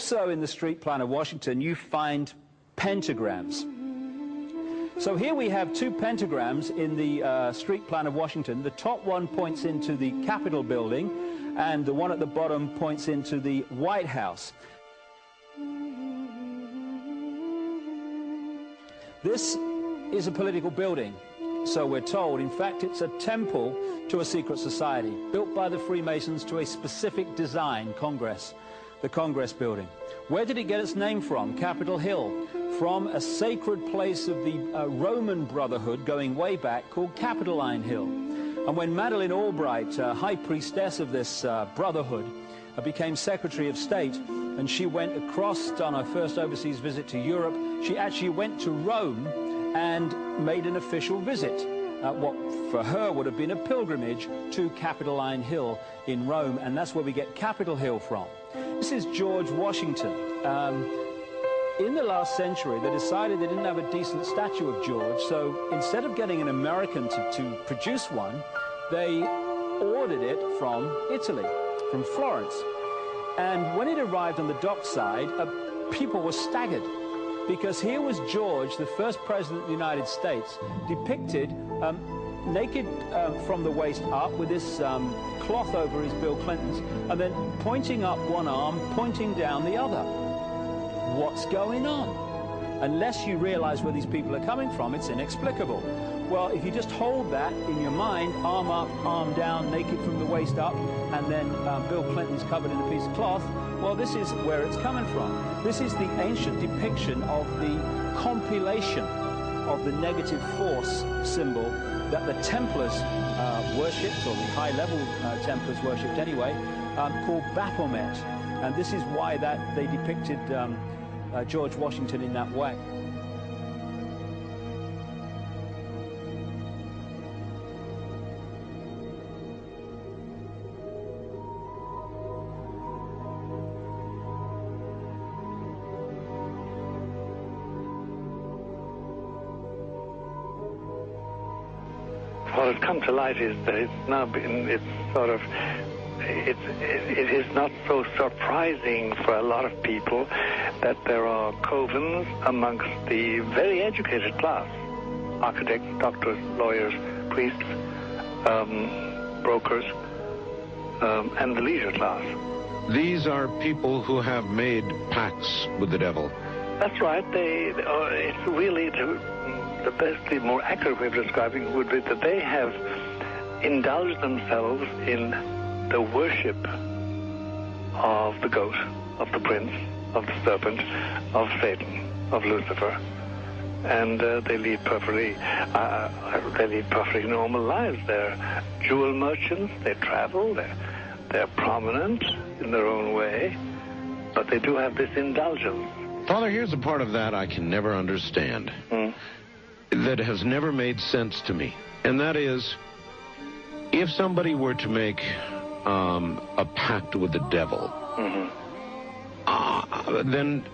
Also in the street plan of Washington, you find pentagrams. So here we have two pentagrams in the street plan of Washington. The top one points into the Capitol building, and the one at the bottom points into the White House. This is a political building, so we're told. In fact, it's a temple to a secret society, built by the Freemasons to a specific design, Congress, the Congress building. Where did it get its name from? Capitol Hill, from a sacred place of the Roman Brotherhood going way back called Capitoline Hill. And when Madeleine Albright, high priestess of this brotherhood, became Secretary of State, and she went across on her first overseas visit to Europe, she actually went to Rome and made an official visit, what for her would have been a pilgrimage to Capitoline Hill in Rome, and that's where we get Capitol Hill from. This is George Washington. In the last century, they decided they didn't have a decent statue of George, so instead of getting an American to produce one, they ordered it from Italy, from Florence. And when it arrived on the dockside, people were staggered, because here was George, the first president of the United States, depicted naked from the waist up with this cloth over his Bill Clinton's, and then pointing up one arm, pointing down the other. What's going on? Unless you realize where these people are coming from, it's inexplicable. Well, if you just hold that in your mind, arm up, arm down, naked from the waist up, and then Bill Clinton's covered in a piece of cloth, well, this is where it's coming from. This is the ancient depiction of the compilation of the negative force symbol that the Templars worshipped, or the high-level Templars worshipped anyway, called Baphomet. And this is why that they depicted George Washington in that way. What has come to light is that it's now been, it is not so surprising for a lot of people that there are covens amongst the very educated class, architects, doctors, lawyers, priests, brokers, and the leisure class. These are people who have made pacts with the devil. That's right. It's really the best, the more accurate way of describing it would be that they have indulged themselves in the worship of the goat, of the prince, of the serpent, of Satan, of Lucifer, and they lead perfectly normal lives. They're jewel merchants. They travel. They're prominent in their own way, but they do have this indulgence. Father, here's a part of that I can never understand. That has never made sense to me, and that is, if somebody were to make a pact with the devil, then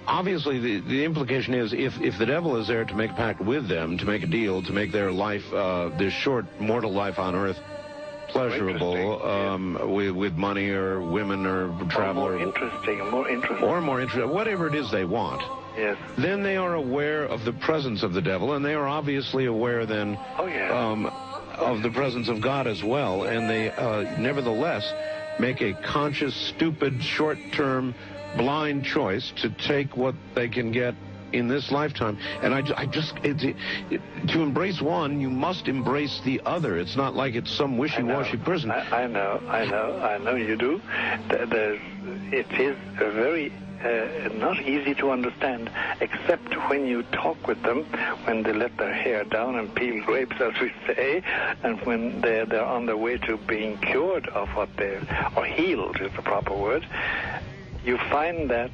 obviously the implication is if the devil is there to make a pact with them, to make a deal, to make their life, this short mortal life on earth, pleasurable, with money or women or travel, or more interesting, whatever it is they want. Yes. Then they are aware of the presence of the devil, and they are obviously aware then of the presence of God as well, and they nevertheless make a conscious, stupid, short-term, blind choice to take what they can get in this lifetime. And to embrace one, you must embrace the other. It's not like it's some wishy-washy person. I know you do. It is a very not easy to understand, except when you talk with them, when they let their hair down and peel grapes, as we say, and when they're on their way to being cured of what or healed is the proper word. You find that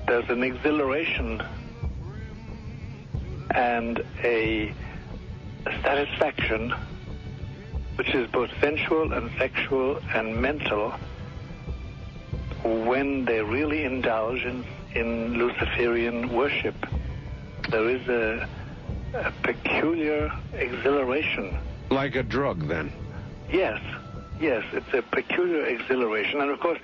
there's an exhilaration and a satisfaction which is both sensual and sexual and mental when they really indulge in Luciferian worship. There is a peculiar exhilaration. Like a drug, then? Yes, it's a peculiar exhilaration. And of course,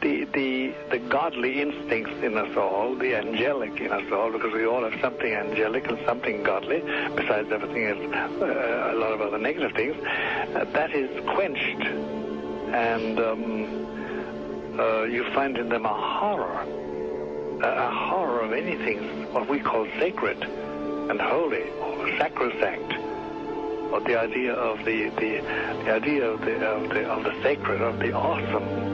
the godly instincts in us all, the angelic in us all, because we all have something angelic and something godly, besides everything else, a lot of other negative things, that is quenched. And you find in them a horror of anything, what we call sacred and holy, or sacrosanct, or the idea of the idea of the sacred, of the awesome.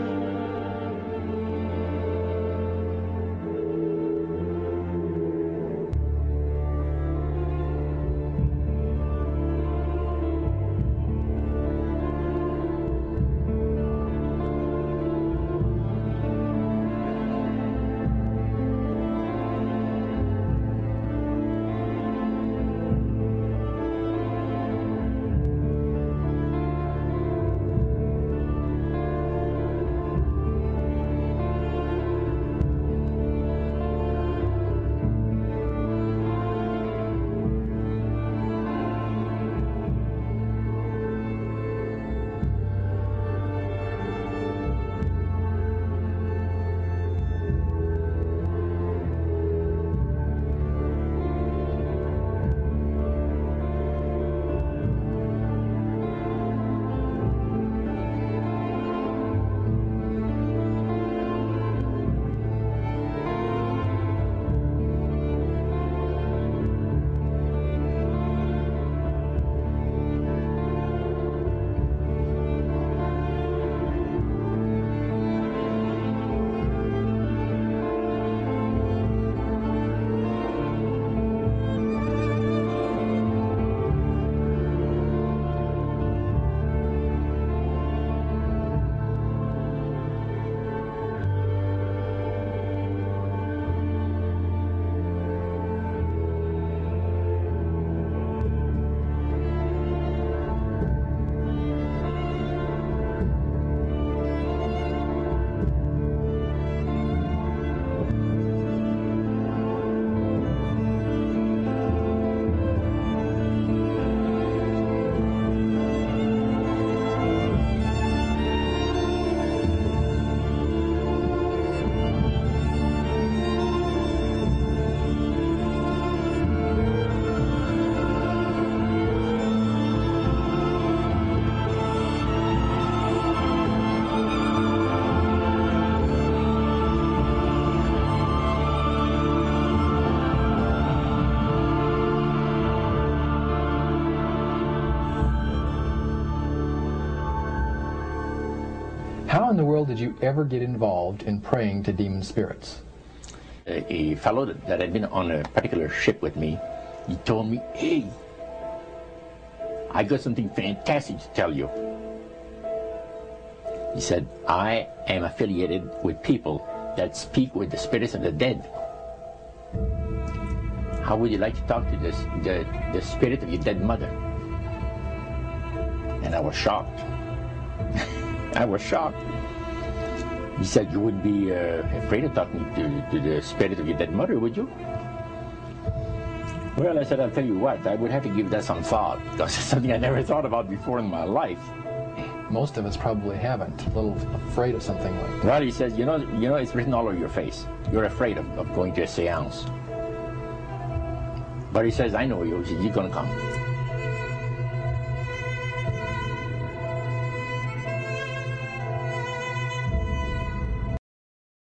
How in the world did you ever get involved in praying to demon spirits? A fellow that had been on a particular ship with me, he told me, "Hey, I got something fantastic to tell you." He said, "I am affiliated with people that speak with the spirits of the dead. How would you like to talk to the spirit of your dead mother?" And I was shocked. I was shocked. He said, "You wouldn't be afraid of talking to the spirit of your dead mother, would you?" Well, I said, "I'll tell you what, I would have to give that some thought, because it's something I never thought about before in my life." Most of us probably haven't. A little afraid of something like that. Well, he says, you know, it's written all over your face. You're afraid of going to a seance. But he says, "I know you. He says, you're going to come."